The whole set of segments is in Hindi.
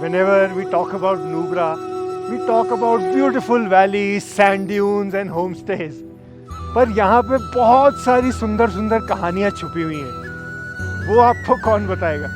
Whenever we talk about Nubra, we talk about beautiful valleys, sand dunes and homestays. पर यहाँ पे बहुत सारी सुंदर सुंदर कहानियाँ छुपी हुई हैं। वो आपको कौन बताएगा?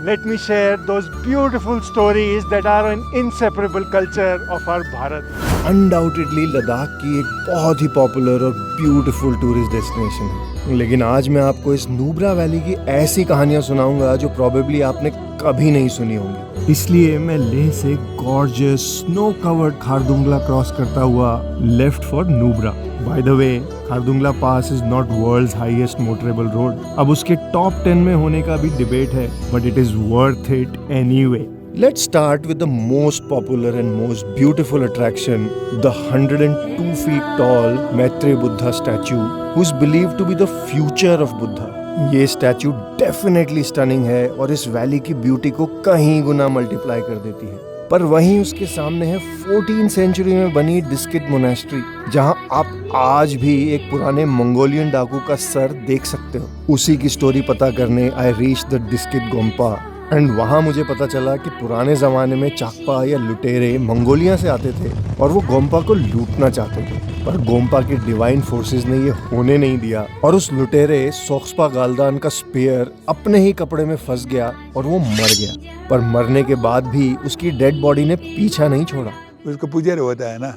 Let me share those beautiful stories that are an inseparable culture of our Bharat. Undoubtedly Ladakh की एक बहुत ही पॉपुलर और ब्यूटीफुल टूरिस्ट डेस्टिनेशन है, लेकिन आज मैं आपको इस नुब्रा वैली की ऐसी कहानियां सुनाऊंगा जो प्रोबेबली आपने कभी नहीं सुनी होंगी। इसलिए मैं लेह से gorgeous snow covered Khardungla cross करता हुआ left for Nubra. By the way, Khardungla pass is not world's highest motorable road. अब उसके टॉप 10 में होने का भी डिबेट है, but it is worth it anyway. Let's start with the most popular and most beautiful attraction, the 102 feet tall Maitreya Buddha statue, who is believed to be the future of Buddha. ये स्टैचू डेफिनेटली स्टनिंग है और इस वैली की ब्यूटी को कहीं गुना मल्टीप्लाई कर देती है। पर वहीं उसके सामने है 14th सेंचुरी में बनी डिस्किट मोनेस्ट्री, जहां आप आज भी एक पुराने मंगोलियन डाकू का सर देख सकते हो। उसी की स्टोरी पता करने I reach the Diskit Gompa and वहाँ मुझे पता चला कि पुराने ज़माने में चाकपा या लुटेरे मंगोलिया से आते थे और वो गोम्पा को लूटना चाहते थे, पर गोम्पा के डिवाइन फोर्सेस ने ये होने नहीं दिया और उस लुटेरे सोक्सपा गाल्दान का स्पेयर अपने ही कपड़े में फंस गया और वो मर गया। पर मरने के बाद भी उसकी डेड बॉडी ने पीछा नहीं छोड़ा। उसको पुजारी होता है ना,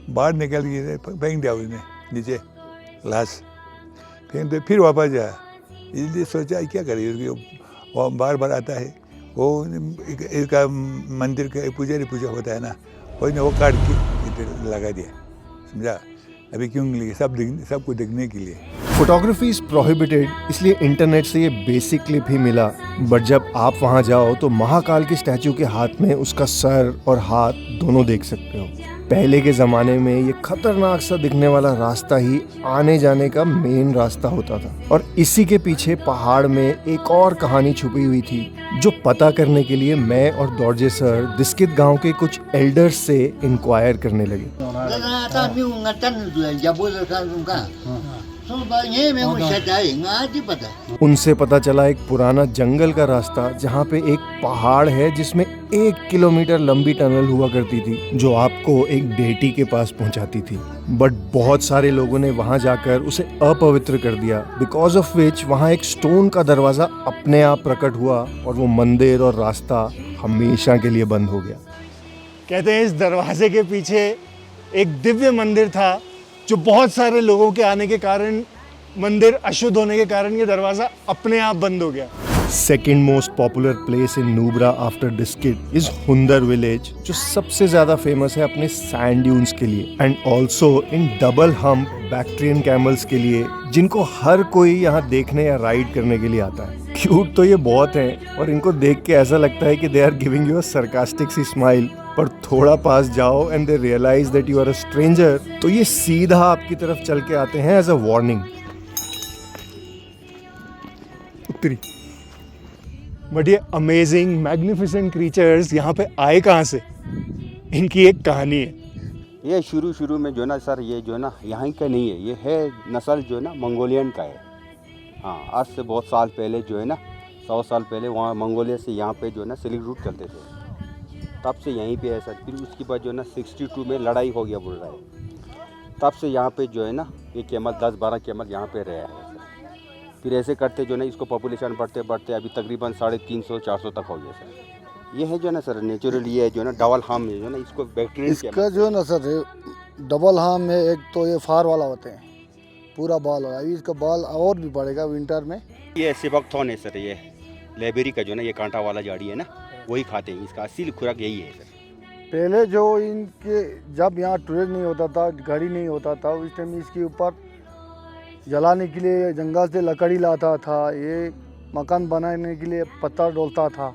बाहर निकल के फेंक दिया उसने नीचे लाश, फेंक दे फिर वापस जाया। इसलिए सोचा क्या करें, उसकी वो बार बार आता है, वो इसका मंदिर का पुजारी पूजा होता है ना, वो काट के इधर लगा दिया, समझा? अभी क्यों लिए सबको देखने के लिए। फोटोग्राफी इज प्रोहिबिटेड, इसलिए इंटरनेट से ये बेसिक क्लिप ही मिला। बट जब आप वहाँ जाओ तो महाकाल के स्टैचू के हाथ में उसका सर और हाथ दोनों देख सकते हो। पहले के ज़माने में ये खतरनाक सा दिखने वाला रास्ता ही आने जाने का मेन रास्ता होता था और इसी के पीछे पहाड़ में एक और कहानी छुपी हुई थी, जो पता करने के लिए मैं और दौड़जे सर डिस्किट गांव के कुछ एल्डर्स से इंक्वायर करने लगे। उनसे पता चला एक पुराना जंगल का रास्ता, जहाँ पे एक पहाड़ है जिसमें 1 किलोमीटर लंबी टनल हुआ करती थी, जो आपको एक डेटी के पास पहुँचाती थी। बट बहुत सारे लोगों ने वहाँ जाकर उसे अपवित्र कर दिया, बिकॉज ऑफ विच वहाँ एक स्टोन का दरवाजा अपने आप प्रकट हुआ और वो मंदिर और रास्ता हमेशा के लिए बंद हो गया। कहते हैं इस दरवाजे के पीछे एक दिव्य मंदिर था, जो बहुत सारे लोगों के आने के कारण, मंदिर अशुद्ध होने के कारण ये दरवाजा अपने आप बंद हो गया। Second most popular place in Nubra after Diskit is Hunder village, जो सबसे ज्यादा फेमस है अपने सैंड ड्यून्स के लिए and also in double hump bactrian camels के लिए, जिनको हर कोई यहाँ देखने या राइड करने के लिए आता है। क्यूट तो ये बहुत हैं और इनको देख के ऐसा लगता है कि they are giving you a sarcastic see smile, पर थोड़ा पास जाओ and they realise that you are a stranger, तो ये सीधा आपकी तरफ चल के आते हैं एज अ वार्निंग। उत्तरी बट ये अमेजिंग मैग्निफिसेंट क्रीचर्स यहाँ पे आए कहाँ से? इनकी एक कहानी है। ये शुरू में जो ना सर, ये जो ना यहाँ का नहीं है, ये है नस्ल जो ना मंगोलियन का है। हाँ, आज से बहुत साल पहले जो है ना, 100 साल पहले वहाँ मंगोलिया से यहाँ पे जो है ना सिल्क रूट चलते थे, तब से यहीं पे है सर। फिर उसके बाद जो है ना 62 में लड़ाई हो गया बोल रहा है, तब से यहाँ पे जो है ना ये कैमल 10-12 कैमल यहाँ पे रहा है सर। फिर ऐसे करते जो है ना इसको पॉपुलेशन बढ़ते अभी तकरीबन 350-400 तक हो गया सर। ये है जो है ना सर नेचुरल, ये है जो है ना डबल हार्म है जो ना, इसको बैक्टीरिया इसका जो है ना सर डबल हार्म में एक तो ये फार वाला होते हैं, पूरा बाल होगा। अभी इसका बाल और भी बढ़ेगा विंटर में। ये सिबकथॉन है सर, ये लाइब्रेरी का जो है ना ये कांटा वाला झाड़ी है ना, वही खाते हैं। इसका असली खुराक यही है सर। पहले जो इनके जब यहाँ टूरिस्ट नहीं होता था, गाड़ी नहीं होता था, उस टाइम इसके ऊपर जलाने के लिए जंगल से लकड़ी लाता था, ये मकान बनाने के लिए पत्थर डोलता था।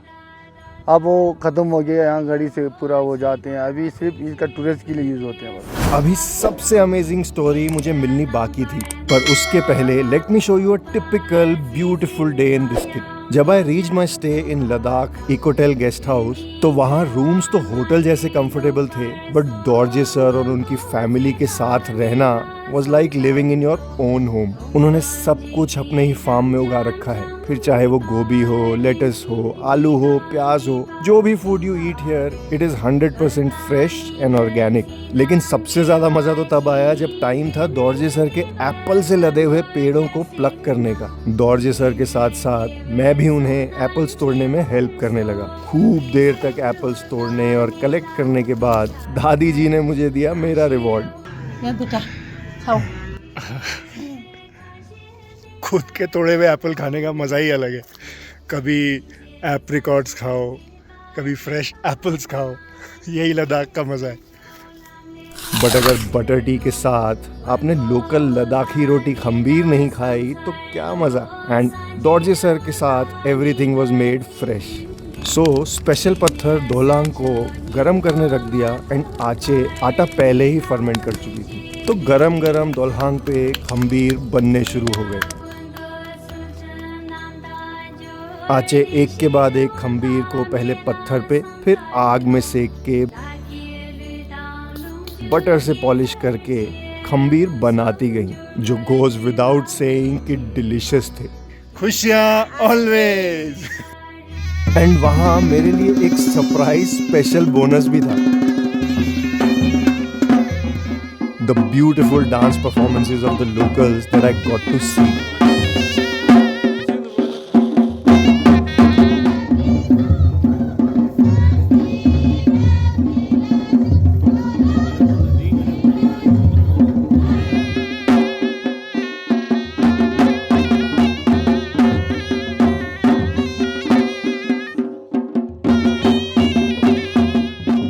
अब वो ख़त्म हो गया, यहाँ गाड़ी से पूरा हो जाते हैं। अभी सिर्फ इसका टूरिस्ट के लिए यूज़ होते हैं बस। अभी सबसे अमेजिंग स्टोरी मुझे मिलनी बाकी थी, पर उसके पहले let me show you a typical beautiful day in Diskit. जब I reach my stay in Ladakh Ecotel guest house, तो वहाँ रूम्स तो होटल जैसे कंफर्टेबल थे, बट दौड़जे सर और उनकी फैमिली के साथ रहना was like living in your own home. उन्होंने सब कुछ अपने ही फार्म में उगा रखा है, फिर चाहे वो गोभी हो, लेटस हो, आलू हो, प्याज हो, जो भी food you eat here, it is 100% fresh and organic. लेकिन सबसे ज्यादा मजा तो तब आया जब टाइम था दोरजे सर के एप्पल से लदे हुए पेड़ों को प्लक करने का। दोरजे सर के साथ साथ मैं भी उन्हें एप्पल्स तोड़ने में हेल्प करने लगा। खूब देर तक एप्पल्स तोड़ने और कलेक्ट करने के बाद दादी जी ने मुझे दिया मेरा रिवॉर्ड। ये बेटा खाओ। खुद के तोड़े हुए एप्पल खाने का मज़ा ही अलग है। कभी एप्रिकॉट्स खाओ, कभी फ्रेश एप्पल्स खाओ, यही लद्दाख का मज़ा है। बट अगर बटर टी के साथ आपने लोकल लद्दाखी रोटी खंबीर नहीं खाई तो क्या मज़ा। एंड दोरजे सर के साथ everything was made fresh. So special पत्थर दोलांग को गरम करने रख दिया एंड आटा पहले ही फर्मेंट कर चुकी थी, तो गरम गरम दोलहांग पे खंबीर बनने शुरू हो गए। आचे एक के बाद एक खंबीर को पहले पत्थर पे फिर आग में सेक के बटर से पॉलिश करके खंबीर बनाती गई, जो गोज विदाउट सेइंग कि डिलीशियस थे। खुशियाँ ऑलवेज। एंड वहाँ मेरे लिए एक सरप्राइज स्पेशल बोनस भी था। The beautiful dance performances of the locals that I got to see.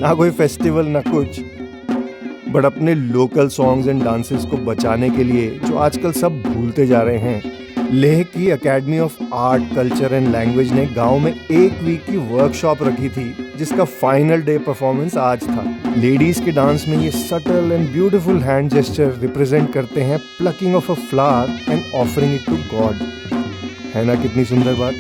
ना कोई फेस्टिवल ना कुछ, बट अपने लोकल सॉन्ग्स एंड डांसेस को बचाने के लिए जो आजकल सब भूलते जा रहे हैं, लेह की academy of art, culture and language ने गांव में एक वीक की वर्कशॉप रखी थी, जिसका फाइनल डे परफॉर्मेंस आज था। लेडीज के डांस में ये subtle and beautiful hand gesture represent करते हैं plucking of a flower and offering it to God. है ना कितनी सुंदर बात।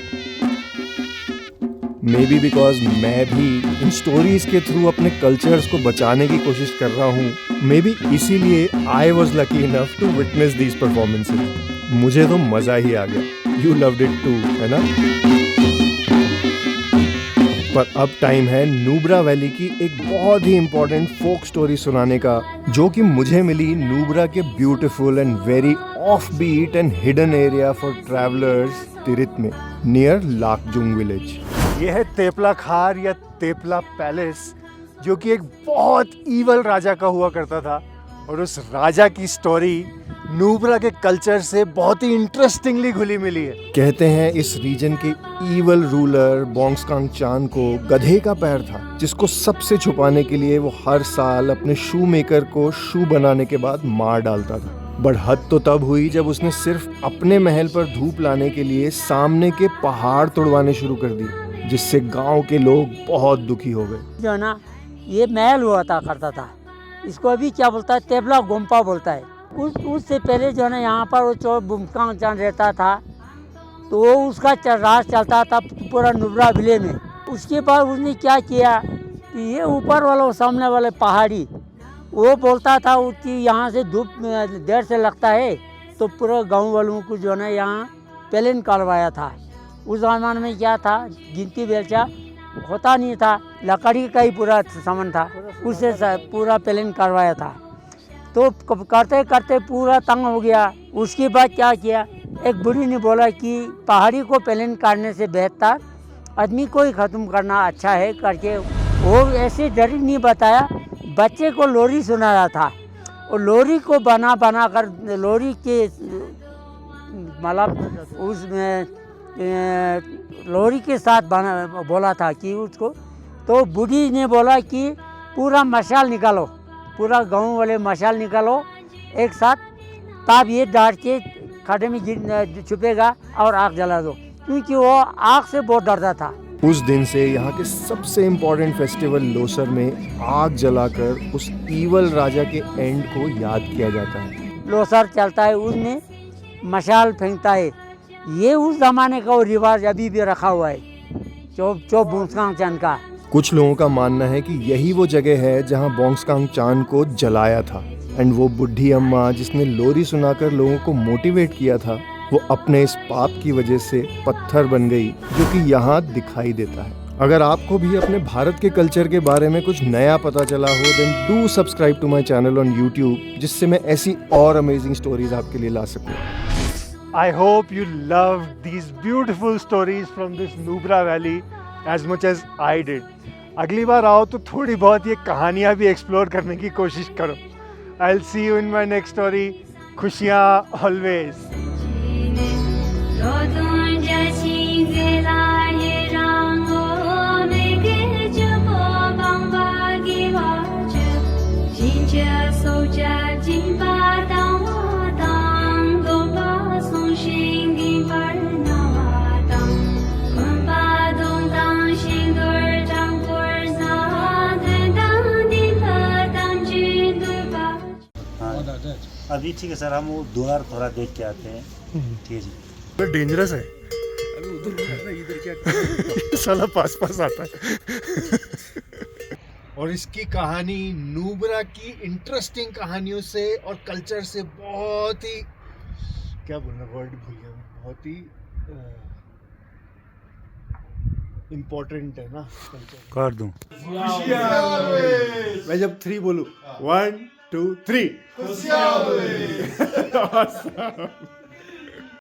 मे बी बिकॉज मैं भी इन स्टोरीज के थ्रू अपने कल्चर्स को बचाने की कोशिश कर रहा हूँ, मे बी इसीलिए I was lucky enough to witness these performances. मुझे तो मजा ही आ गया। यू लव्ड इट टू, है ना। पर अब टाइम है नुब्रा वैली की एक बहुत ही इंपॉर्टेंट फोक स्टोरी सुनाने का, जो कि मुझे मिली नुब्रा के beautiful and very off beat and hidden area for travellers Tirit में, नियर लाकजुंग विलेज। ये है तेपला खार या तेपला पैलेस, जो कि एक बहुत ईवल राजा का हुआ करता था, और उस राजा की स्टोरी नुब्रा के कल्चर से बहुत ही इंटरेस्टिंगली घुली मिली है। कहते हैं इस रीजन के ईवल रूलर बोंगस्कांग चान को गधे का पैर था, जिसको सबसे छुपाने के लिए वो हर साल अपने शू मेकर को शू बनाने के बाद मार डालता था। बट हद तो तब हुई जब उसने सिर्फ अपने महल पर धूप लाने के लिए सामने के पहाड़ तोड़वाने शुरू कर दिए, जिससे गांव के लोग बहुत दुखी हो गए। जो है ना, ये महल हुआ था करता था, इसको अभी क्या बोलता है, तेपला गोम्पा बोलता है। उससे पहले जो है ना, यहाँ पर वो चो बोंगस्कांग चान रहता था, तो वो उसका राज चलता था पूरा नुब्रा विले में। उसके बाद उसने क्या किया कि ये ऊपर वाला सामने वाले पहाड़ी, वो बोलता था कि यहाँ से धूप देर से लगता है, तो पूरा गांव वालों को जो है ना यहाँ प्लेन करवाया था। उस ज़माने में क्या था, गिनती बेलचा होता नहीं था, लकड़ी का ही पूरा सामान था, उससे पूरा प्लेन करवाया था। तो करते करते पूरा तंग हो गया। उसके बाद क्या किया, एक बूढ़ी ने बोला कि पहाड़ी को प्लेन काटने से बेहतर आदमी को ही ख़त्म करना अच्छा है करके, वो ऐसे डरी नहीं बताया, बच्चे को लोरी सुनाया था। और लोरी को बना कर लोरी के मतलब उसमें लोरी के साथ बोला था कि उसको, तो बूढ़ी ने बोला कि पूरा मशाल निकालो, पूरा गांव वाले मशाल निकालो एक साथ, तब ये डांट के खड्डे में छुपेगा और आग जला दो, क्योंकि वो आग से बहुत डरता था। उस दिन से यहाँ के सबसे इम्पोर्टेंट फेस्टिवल लोसर में आग जलाकर उस ईवल राजा के एंड को याद किया जाता है। लोसर चलता है, उसमें मशाल फेंकता है। ये उस जमाने का वो रिवाज अभी भी रखा हुआ है, चो बोंगस्कांग चान का। कुछ लोगों का मानना है कि यही वो जगह है जहाँ बोंगस्कांग चान को जलाया था। एंड वो बुढ़ी अम्मा जिसने लोरी सुनाकर लोगों को मोटिवेट किया था, वो अपने इस पाप की वजह से पत्थर बन गई, जो कि यहाँ दिखाई देता है। अगर आपको भी अपने भारत के कल्चर के बारे में कुछ नया पता चला हो, then do subscribe to my channel on YouTube, जिससे मैं ऐसी और अमेजिंग स्टोरीज आपके लिए ला सकूं। I hope you loved these beautiful stories from this Nubra Valley as much as I did. अगली बार आओ तो थोड़ी बहुत ये कहानियाँ भी एक्सप्लोर करने की कोशिश करो। I'll see you in my next story. खुशियाँ always. अभी ठीक है सर, हम वो द्वार थोड़ा देख के आते हैं। ठीक है जी। तो डेंजरस है। अभी उधर क्या साला पास आता है। और इसकी कहानी नूबरा की इंटरेस्टिंग कहानियों से और कल्चर से बहुत ही, क्या बोलना, वर्ड भूल गया, बहुत ही इम्पोर्टेंट है ना कल्चर। कर दूं। मैं जब 3 बोलूं, 1 2 3 खुशियाँ